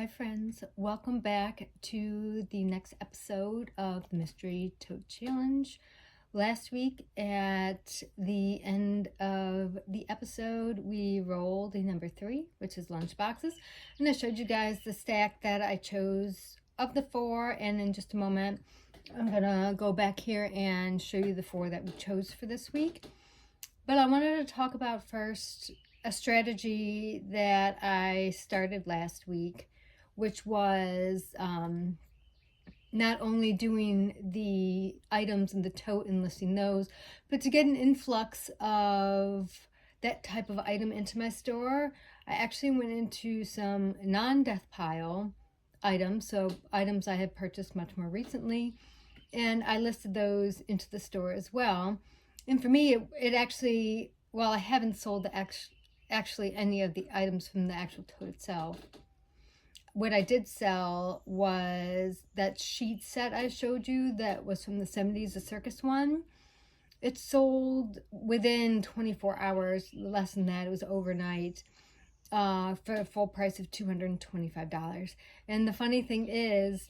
Hi friends, welcome back to the next episode of the Mystery Tote Challenge. Last week at the end of the episode, we rolled a number 3, which is lunchboxes. And I showed you guys the stack that I chose of the 4. And in just a moment, I'm gonna go back here and show you the 4 that we chose for this week. But I wanted to talk about first a strategy that I started last week, which was not only doing the items in the tote and listing those, but to get an influx of that type of item into my store. I actually went into some non-death pile items, so items I had purchased much more recently, and I listed those into the store as well. And for me, it actually, well, I haven't sold actually any of the items from the actual tote itself. What I did sell was that sheet set I showed you that was from the 70s, the circus one. It sold within 24 hours, less than that. It was overnight for a full price of $225. And the funny thing is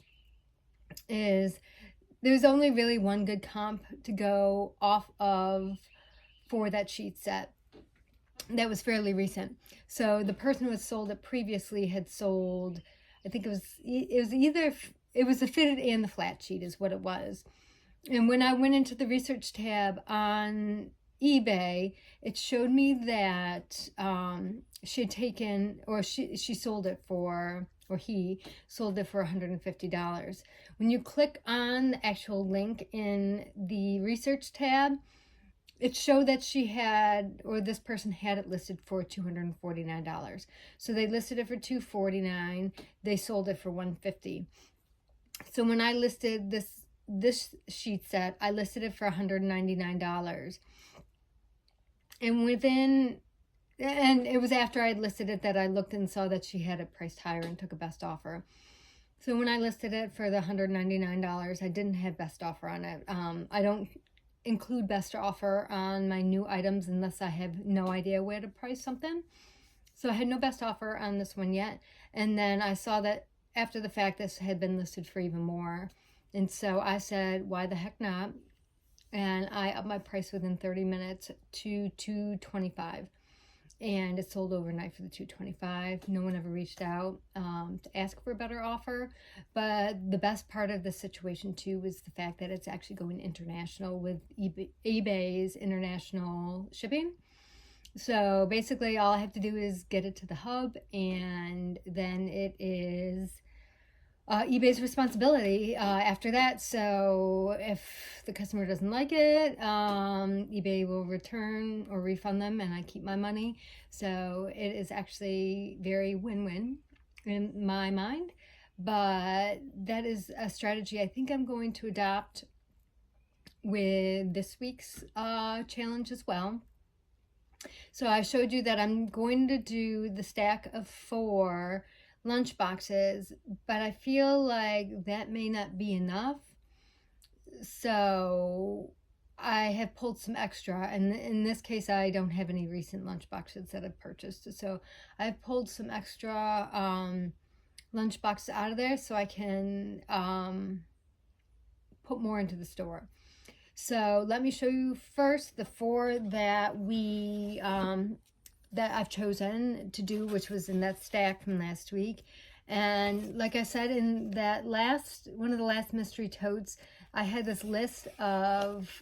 there's only really one good comp to go off of for that sheet set. That was fairly recent. So the person who had sold it previously had sold, I think it was the fitted and the flat sheet is what it was. And when I went into the research tab on eBay, it showed me that she had taken, or she sold it for, or he sold it for $150. When you click on the actual link in the research tab, it showed that she had, or this person had it listed for $249. So they listed it for $249. They sold it for $150. So when I listed this sheet set, I listed it for $199. And it was after I had listed it that I looked and saw that she had it priced higher and took a best offer. So when I listed it for the $199, I didn't have best offer on it. I don't include best offer on my new items unless I have no idea where to price something. So I had no best offer on this one yet. And then I saw that after the fact this had been listed for even more. And so I said, why the heck not? And I upped my price within 30 minutes to $225. And it sold overnight for the $225. No one ever reached out to ask for a better offer. But the best part of the situation too was the fact that it's actually going international with eBay's international shipping. So basically all I have to do is get it to the hub, and then it is eBay's responsibility after that. So if the customer doesn't like it, eBay will return or refund them, and I keep my money. So it is actually very win-win in my mind. But that is a strategy I think I'm going to adopt with this week's challenge as well. So I showed you that I'm going to do the stack of 4 lunch boxes, but I feel like that may not be enough. So I have pulled some extra, and in this case I don't have any recent lunch boxes that I've purchased. So I've pulled some extra lunch boxes out of there so I can put more into the store. So let me show you first the 4 that we that I've chosen to do, which was in that stack from last week. And like I said, in that one of the last mystery totes, I had this list of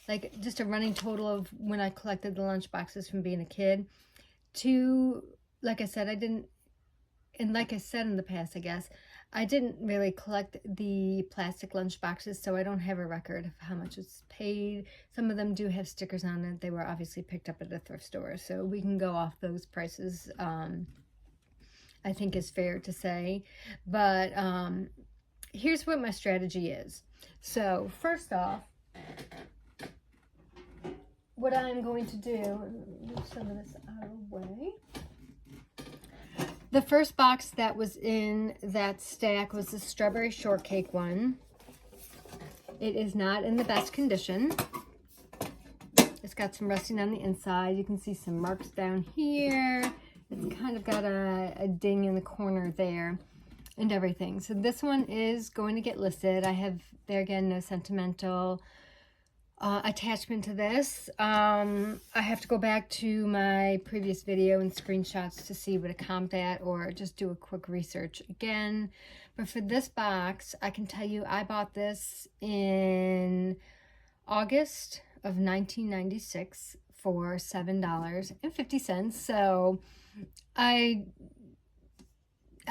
like just a running total of when I collected the lunch boxes from being a kid to, like I said, like I said in the past, I guess, I didn't really collect the plastic lunch boxes, so I don't have a record of how much it's paid. Some of them do have stickers on it. They were obviously picked up at a thrift store, so we can go off those prices, I think is fair to say. But here's what my strategy is. So first off, what I'm going to do, move some of this out of the way. The first box that was in that stack was the strawberry shortcake one. It is not in the best condition. It's got some rusting on the inside. You can see some marks down here It's kind of got a ding in the corner there and everything. So this one is going to get listed. I have, there again, no sentimental attachment to this. I have to go back to my previous video and screenshots to see what it comped at, or just do a quick research again. But for this box, I can tell you I bought this in August of 1996 for $7.50. So I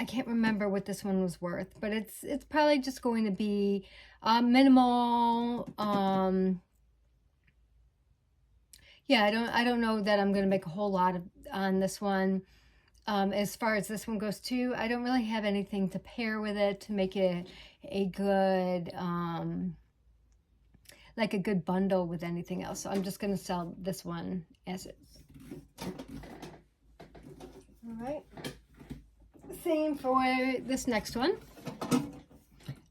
can't remember what this one was worth, but it's probably just going to be minimal. Yeah, I don't know that I'm going to make a whole lot on this one. As far as this one goes too, I don't really have anything to pair with it to make it a good, like a good bundle with anything else. So I'm just going to sell this one as is. All right. Same for this next one.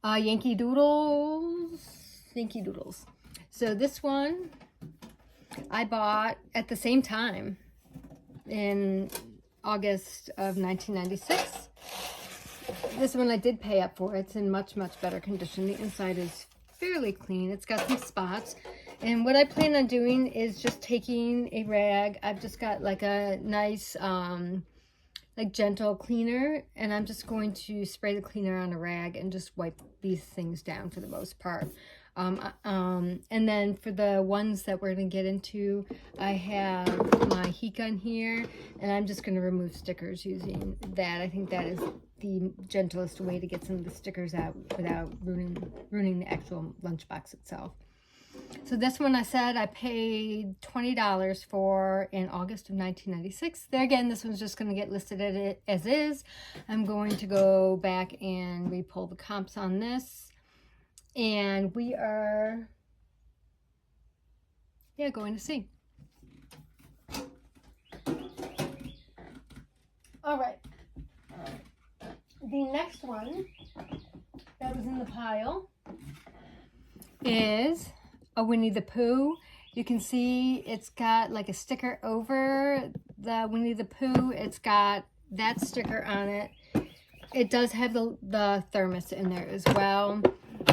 Yankee Doodles. So this one I bought at the same time in August of 1996. This one I did pay up for. It's in much, much better condition. The inside is fairly clean. It's got some spots. And what I plan on doing is just taking a rag. I've just got like a nice, like gentle cleaner, and I'm just going to spray the cleaner on a rag and just wipe these things down for the most part. And then for the ones that we're going to get into, I have my heat gun here, and I'm just going to remove stickers using that. I think that is the gentlest way to get some of the stickers out without ruining the actual lunchbox itself. So this one I said I paid $20 for in August of 1996. There again, this one's just going to get listed at it as is. I'm going to go back and re-pull the comps on this. And we are, going to see. All right. The next one that was in the pile is a Winnie the Pooh. You can see it's got like a sticker over the Winnie the Pooh. It's got that sticker on it. It does have the thermos in there as well.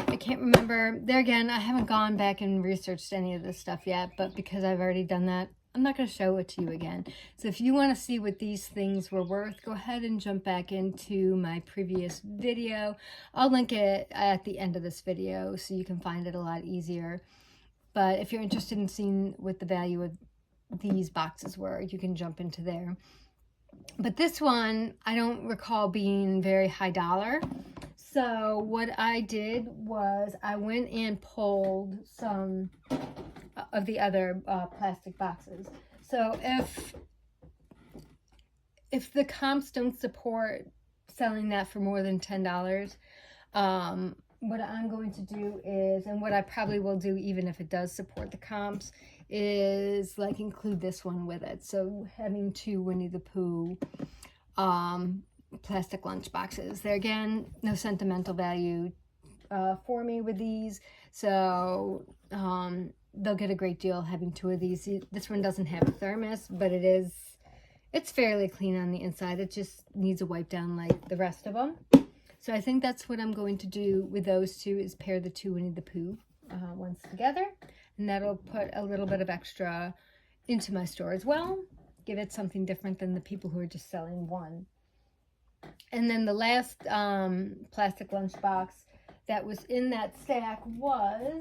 I can't remember. There again, I haven't gone back and researched any of this stuff yet, but because I've already done that, I'm not going to show it to you again. So if you want to see what these things were worth, go ahead and jump back into my previous video. I'll link it at the end of this video so you can find it a lot easier. But if you're interested in seeing what the value of these boxes were, you can jump into there. But this one, I don't recall being very high dollar. So what I did was I went and pulled some of the other plastic boxes. So if the comps don't support selling that for more than $10, what I'm going to do is, and what I probably will do even if it does support the comps, is like include this one with it. So having two Winnie the Pooh plastic lunch boxes. There again, no sentimental value for me with these. So they'll get a great deal having two of these. This one doesn't have a thermos, but it's fairly clean on the inside. It just needs a wipe down like the rest of them. So I think that's what I'm going to do with those two, is pair the two Winnie the Pooh ones together. And that'll put a little bit of extra into my store as well. Give it something different than the people who are just selling one. And then the last plastic lunchbox that was in that stack was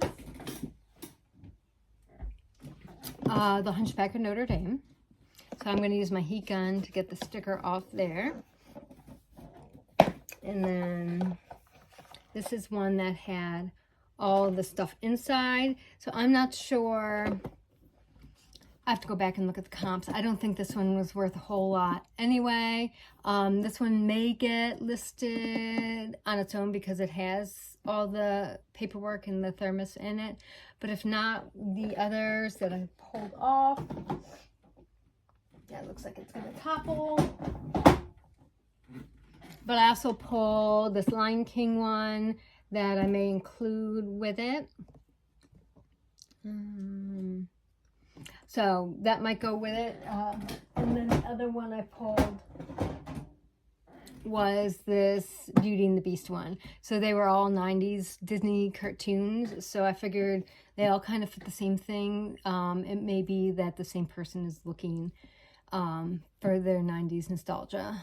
the Hunchback of Notre Dame. So I'm going to use my heat gun to get the sticker off there. And then this is one that had all the stuff inside. So I'm not sure. I have to go back and look at the comps. I don't think this one was worth a whole lot anyway. This one may get listed on its own because it has all the paperwork and the thermos in it. But if not, the others that I pulled off, yeah, it looks like it's going to topple. But I also pulled this Lion King one that I may include with it. So that might go with it. And then the other one I pulled was this Beauty and the Beast one. So they were all 90s Disney cartoons. So I figured they all kind of fit the same thing. It may be that the same person is looking for their 90s nostalgia,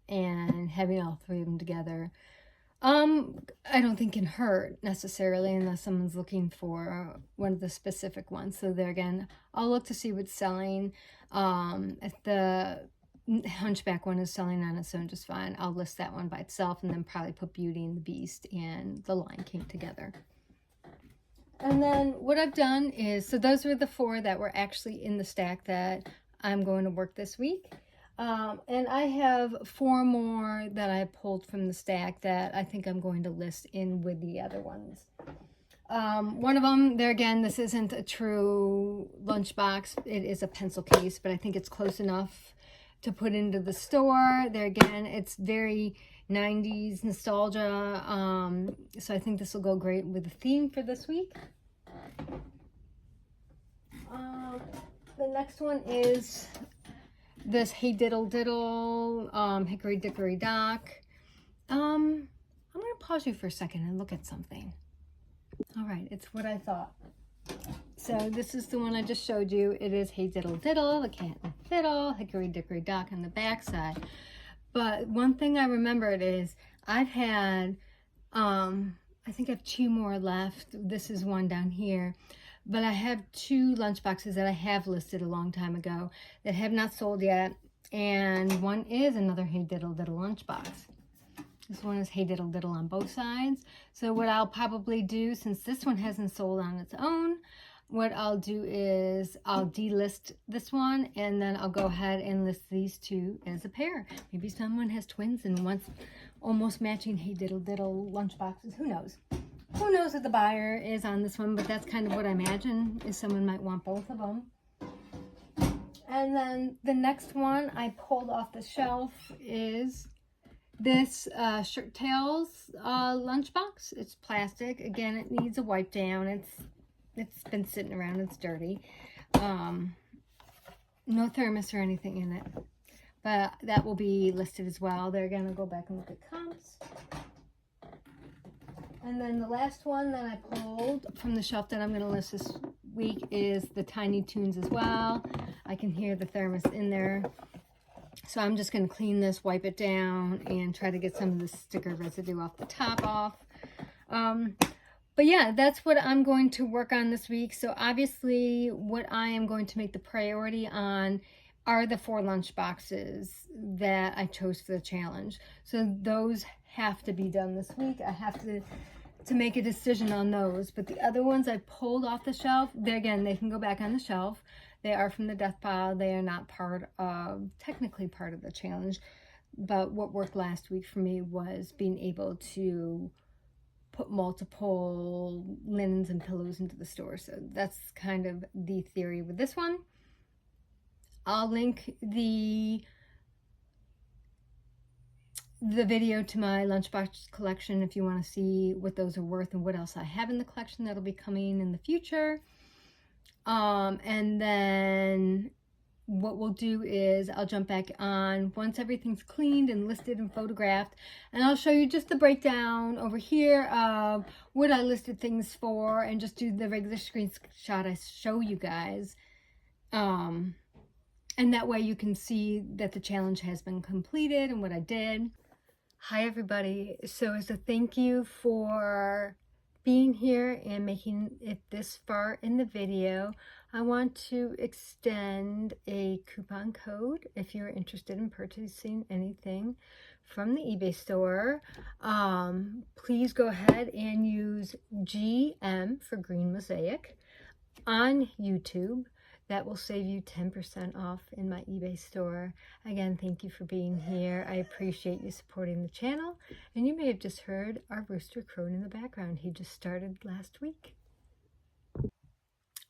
and having all three of them together, I don't think can hurt necessarily unless someone's looking for one of the specific ones. So there again, I'll look to see what's selling. If the Hunchback one is selling on its own just fine, I'll list that one by itself and then probably put Beauty and the Beast and the Lion King together. And then what I've done is, so those were the 4 that were actually in the stack that I'm going to work this week. And I have 4 more that I pulled from the stack that I think I'm going to list in with the other ones. One of them, there again, this isn't a true lunchbox. It is a pencil case, but I think it's close enough to put into the store. There again, it's very 90s nostalgia. So I think this will go great with the theme for this week. The next one is this Hey Diddle Diddle, Hickory Dickory Dock. I'm going to pause you for a second and look at something. All right, it's what I thought. So this is the one I just showed you. It is Hey Diddle Diddle, the cat and fiddle, Hickory Dickory Dock on the back side. But one thing I remembered is I've had, I think I have 2 more left. This is one down here. But I have 2 lunchboxes that I have listed a long time ago that have not sold yet. And one is another Hey Diddle Diddle lunchbox. This one is Hey Diddle Diddle on both sides. So what I'll probably do, since this one hasn't sold on its own, what I'll do is I'll delist this one and then I'll go ahead and list these 2 as a pair. Maybe someone has twins and wants almost matching Hey Diddle Diddle lunchboxes. Who knows? Who knows what the buyer is on this one, but that's kind of what I imagine, is someone might want both of them. And then the next one I pulled off the shelf is this Shirt Tails lunchbox. It's plastic. Again, it needs a wipe down. It's been sitting around. It's dirty. No thermos or anything in it. But that will be listed as well. They're going to go back and look at comps. And then the last one that I pulled from the shelf that I'm going to list this week is the Tiny Toons as well. I can hear the thermos in there. So I'm just going to clean this, wipe it down, and try to get some of the sticker residue off the top off. But yeah, that's what I'm going to work on this week. So obviously what I am going to make the priority on are the 4 lunch boxes that I chose for the challenge. So those have to be done this week. I have to make a decision on those. But the other ones I pulled off the shelf, they can go back on the shelf. They are from the death pile. They are not technically part of the challenge. But what worked last week for me was being able to put multiple linens and pillows into the store. So that's kind of the theory with this one. I'll link the video to my lunchbox collection if you want to see what those are worth and what else I have in the collection that'll be coming in the future. And then what we'll do is I'll jump back on once everything's cleaned and listed and photographed, and I'll show you just the breakdown over here of what I listed things for, and just do the regular screenshot I show you guys. And that way you can see that the challenge has been completed and what I did. Hi everybody. So as a thank you for being here and making it this far in the video, I want to extend a coupon code if you're interested in purchasing anything from the eBay store. Please go ahead and use GM for Green Mosaic on YouTube. That will save you 10% off in my eBay store. Again, thank you for being here. I appreciate you supporting the channel. And you may have just heard our rooster crowing in the background. He just started last week.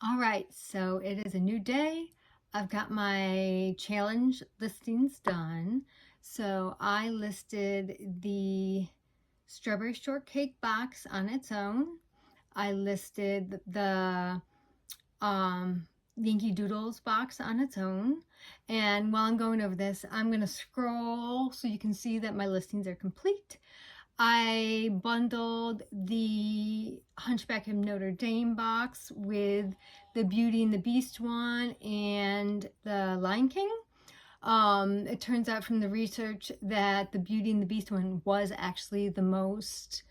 All right, so it is a new day. I've got my challenge listings done. So I listed the strawberry shortcake box on its own. I listed the Yankee Doodles box on its own. And while I'm going over this, I'm going to scroll so you can see that my listings are complete. I bundled the Hunchback of Notre Dame box with the Beauty and the Beast one and the Lion King. It turns out from the research that the Beauty and the Beast one was actually the most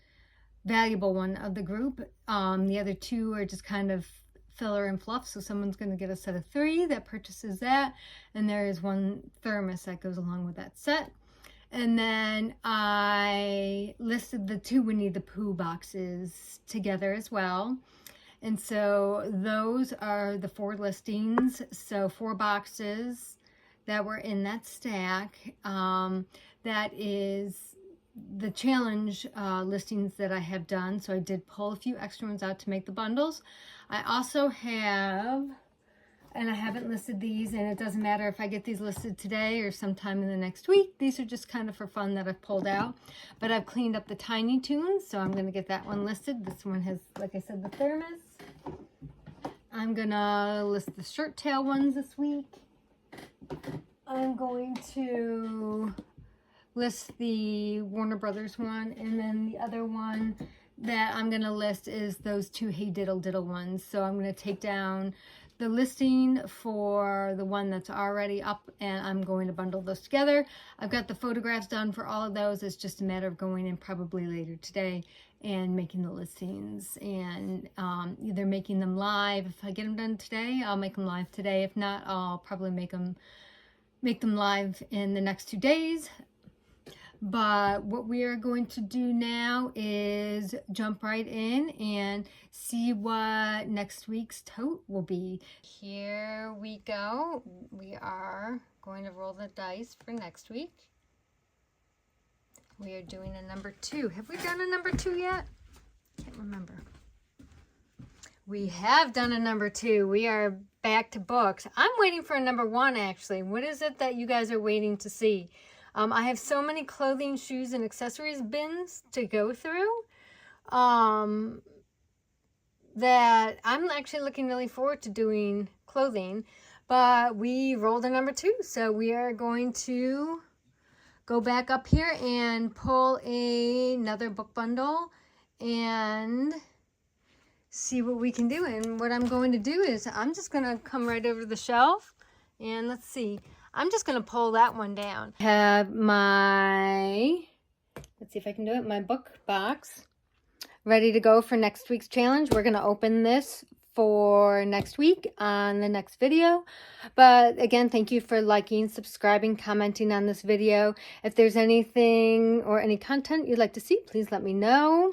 valuable one of the group. The other two are just kind of filler and fluff, so someone's going to get a set of 3 that purchases that, and there is one thermos that goes along with that set. And then I listed the 2 Winnie the Pooh boxes together as well. And so those are the 4 listings. So 4 boxes that were in that stack. That is the challenge listings that I have done. So I did pull a few extra ones out to make the bundles. I also have, and I haven't listed these, and it doesn't matter if I get these listed today or sometime in the next week. These are just kind of for fun that I've pulled out. But I've cleaned up the Tiny Toons, so I'm going to get that one listed. This one has, like I said, the thermos. I'm going to list the shirt tail ones this week. I'm going to list the Warner Brothers one, and then the other one that I'm going to list is those 2 Hey Diddle Diddle ones. So I'm going to take down the listing for the one that's already up, and I'm going to bundle those together. I've got the photographs done for all of those. It's just a matter of going in probably later today and making the listings, and either making them live. If I get them done today, I'll make them live today. If not, I'll probably make them live in the next 2 days. But what we are going to do now is jump right in and see what next week's tote will be. Here we go. We are going to roll the dice for next week. We are doing a number 2. Have we done a number 2 yet? Can't remember. We have done a number 2. We are back to books. I'm waiting for a number 1 actually. What is it that you guys are waiting to see? I have so many clothing, shoes, and accessories bins to go through that I'm actually looking really forward to doing clothing. But we rolled a number 2, so we are going to go back up here and pull another book bundle and see what we can do. And what I'm going to do is I'm just going to come right over the shelf and let's see. I'm just going to pull that one down. I have my, let's see if I can do it, my book box ready to go for next week's challenge. We're going to open this for next week on the next video. But again, thank you for liking, subscribing, commenting on this video. If there's anything or any content you'd like to see, please let me know.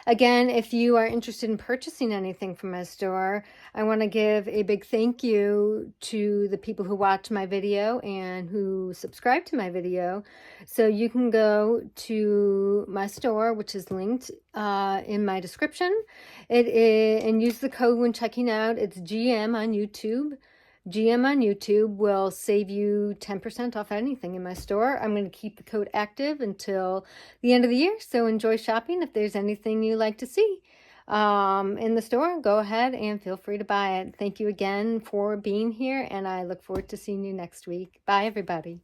Again, if you are interested in purchasing anything from my store, I want to give a big thank you to the people who watch my video and who subscribe to my video. So you can go to my store, which is linked in my description. And use the code when checking out. It's GM on YouTube. GM on YouTube will save you 10% off anything in my store. I'm going to keep the code active until the end of the year, so enjoy shopping. If there's anything you like to see in the store, go ahead and feel free to buy it. Thank you again for being here, and I look forward to seeing you next week. Bye, everybody.